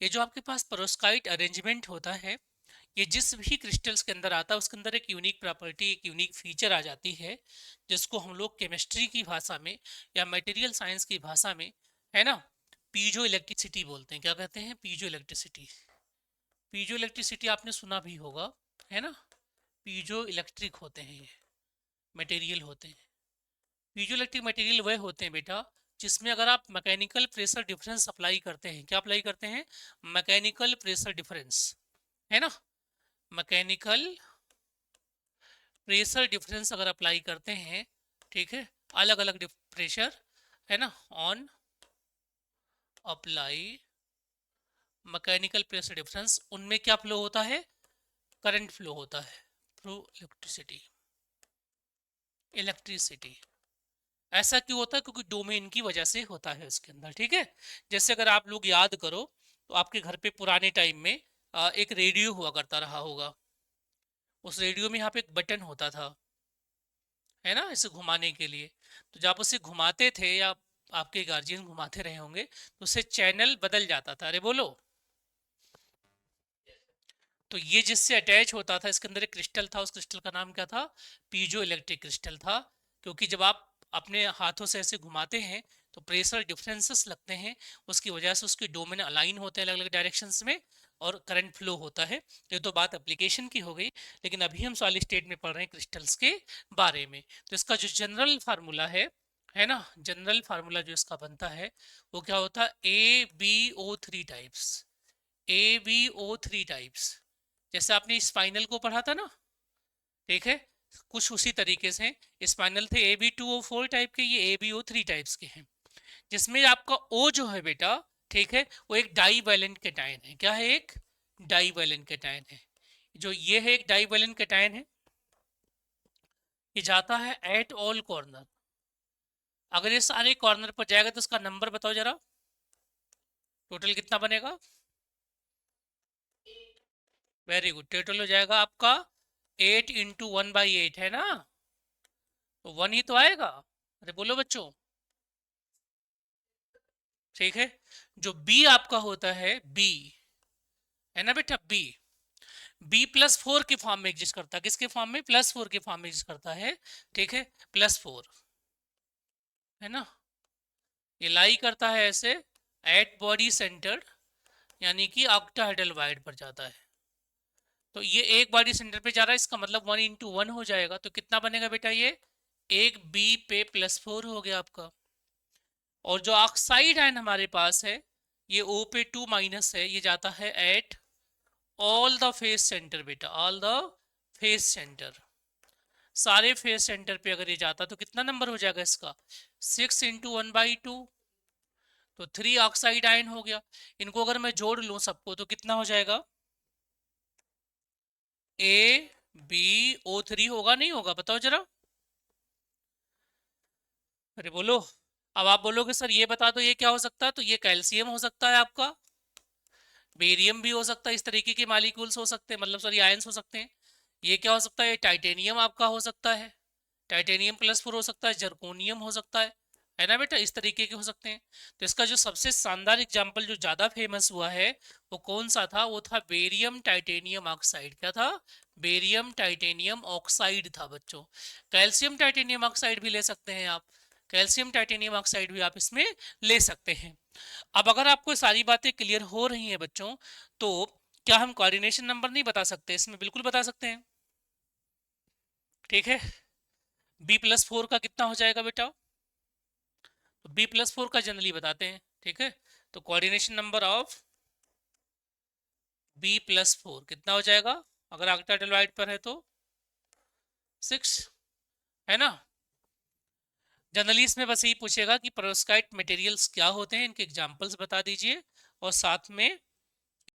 ये जो आपके पास पेरोस्काइट अरेंजमेंट होता है, ये जिस भी क्रिस्टल्स के अंदर आता है उसके अंदर एक यूनिक प्रॉपर्टी, एक यूनिक फीचर आ जाती है, जिसको हम लोग केमिस्ट्री की भाषा में या मटेरियल साइंस की भाषा में, है ना, पीजो इलेक्ट्रिसिटी बोलते हैं। क्या कहते हैं? Piezo electricity. पीजो इलेक्ट्रिसिटी आपने सुना भी होगा, है ना। पीजो इलेक्ट्रिक होते हैं, ये मटेरियल होते हैं। पीजो इलेक्ट्रिक मटेरियल वह होते हैं बेटा जिसमें अगर आप मैकेनिकल प्रेशर डिफरेंस अप्लाई करते हैं, क्या अप्लाई करते हैं? मैकेनिकल प्रेशर डिफरेंस, है ना। मैकेनिकल प्रेशर डिफरेंस अगर अप्लाई करते हैं, ठीक है, अलग अलग प्रेशर, है ना, on apply mechanical pressure difference, उनमें क्या फ्लो होता है? करंट फ्लो होता है थ्रू इलेक्ट्रिसिटी। इलेक्ट्रिसिटी ऐसा क्यों होता है? क्योंकि डोमेन की वजह से होता है उसके अंदर, ठीक है। जैसे अगर आप लोग याद करो तो आपके घर पे पुराने टाइम में एक रेडियो हुआ करता रहा होगा। उस रेडियो में यहाँ पे एक बटन होता था, है ना, इसे घुमाने के लिए। तो जब आप उसे घुमाते थे या आपके गार्जियन घुमाते रहे होंगे तो उससे चैनल बदल जाता था। अरे बोलो। तो ये जिससे अटैच होता था, इसके अंदर एक क्रिस्टल था, उस क्रिस्टल का नाम क्या था? पीजो इलेक्ट्रिक क्रिस्टल था। क्योंकि जब आप अपने हाथों से ऐसे घुमाते हैं तो प्रेशर डिफरेंसेस लगते हैं, उसकी वजह से उसके डोमेन अलाइन होते हैं अलग अलग डायरेक्शंस में, और करंट फ्लो होता है। ये तो बात एप्लीकेशन की हो गई, लेकिन अभी हम सॉलिड स्टेट में पढ़ रहे हैं क्रिस्टल्स के बारे में। तो इसका जो जनरल फार्मूला है ना, जनरल फार्मूला जो इसका बनता है वो क्या होता है? AbO3 types. AbO3 types. जैसे आपने स्पाइनल को पढ़ा था ना, ठीक है, कुछ उसी तरीके से स्पाइनल थे Ab2O4 टाइप के, ये AbO3 टाइप्स के हैं। जिसमें आपका O जो है बेटा, ठीक है, वो एक डाई वैलेंट कैटायन है। क्या है? एक डाई वैलेंट कैटायन है। जो ये है एक डाई वैलेंट कैटायन है, ये जाता है एट ऑल कॉर्नर। अगर ये सारे कॉर्नर पर जाएगा तो उसका नंबर बताओ जरा, टोटल कितना बनेगा? वेरी गुड, टोटल हो जाएगा आपका 8 × 1/8, है ना। तो 1 ही तो आएगा। अरे बोलो बच्चों, ठीक है। जो बी आपका होता है, बी, है ना बेटा, बी, B+4 के फॉर्म में एग्जिस्ट करता है। किसके फॉर्म में? +4 के फॉर्म में एग्जिस्ट करता है, ठीक है, +4, है ना। ये लाई करता है ऐसे एट बॉडी सेंटर, यानी कि ऑक्टाहेड्रल वाइड पर जाता है। तो ये एक बॉडी सेंटर पे जा रहा है, इसका मतलब 1 × 1 हो जाएगा। तो कितना बनेगा बेटा? ये एक बी पे +4 हो गया आपका। और जो ऑक्साइड आयन हमारे पास है, ये O पे 2- है, ये जाता है at all the face centre बेटा, ऑल द फेस सेंटर। सारे फेस सेंटर पे अगर ये जाता तो कितना नंबर हो जाएगा इसका? 6 × 1/2। तो 3 ऑक्साइड आयन हो गया। इनको अगर मैं जोड़ लूं सबको तो कितना हो जाएगा? AbO3 होगा, नहीं होगा? बताओ जरा। अरे बोलो। अब आप बोलोगे सर ये बता दो ये क्या हो सकता है, तो ये कैल्शियम हो सकता है आपका, बेरियम भी हो सकता है, इस तरीके के मालिक्यूल्स हो सकते हैं, मतलब सॉरी आयंस हो सकते हैं। ये क्या हो सकता है? टाइटेनियम आपका हो सकता है, टाइटेनियम +4 हो सकता है, जर्कोनियम हो सकता है ना बेटा, इस तरीके के हो सकते हैं। तो इसका जो सबसे शानदार एग्जाम्पल जो ज्यादा फेमस हुआ है वो कौन सा था? वो था बेरियम टाइटेनियम ऑक्साइड। क्या था? बेरियम टाइटेनियम ऑक्साइड था बच्चों। कैल्शियम टाइटेनियम ऑक्साइड भी ले सकते हैं आप, कैल्शियम टाइटेनियम ऑक्साइड भी आप इसमें ले सकते हैं। अब अगर आपको सारी बातें क्लियर हो रही हैं बच्चों, तो क्या हम कोऑर्डिनेशन नंबर नहीं बता सकते? इसमें बिल्कुल बता सकते हैं, ठीक है। B+4 का कितना हो जाएगा बेटा? तो B+4 का जनरली बताते हैं, ठीक है। तो कोऑर्डिनेशन नंबर ऑफ B+4 कितना हो जाएगा? अगर ऑक्टेट वाइड पर है तो 6, है ना। जनरली इसमें बस यही पूछेगा कि पेरोस्काइट मटेरियल्स क्या होते हैं, इनके एग्जांपल्स बता दीजिए, और साथ में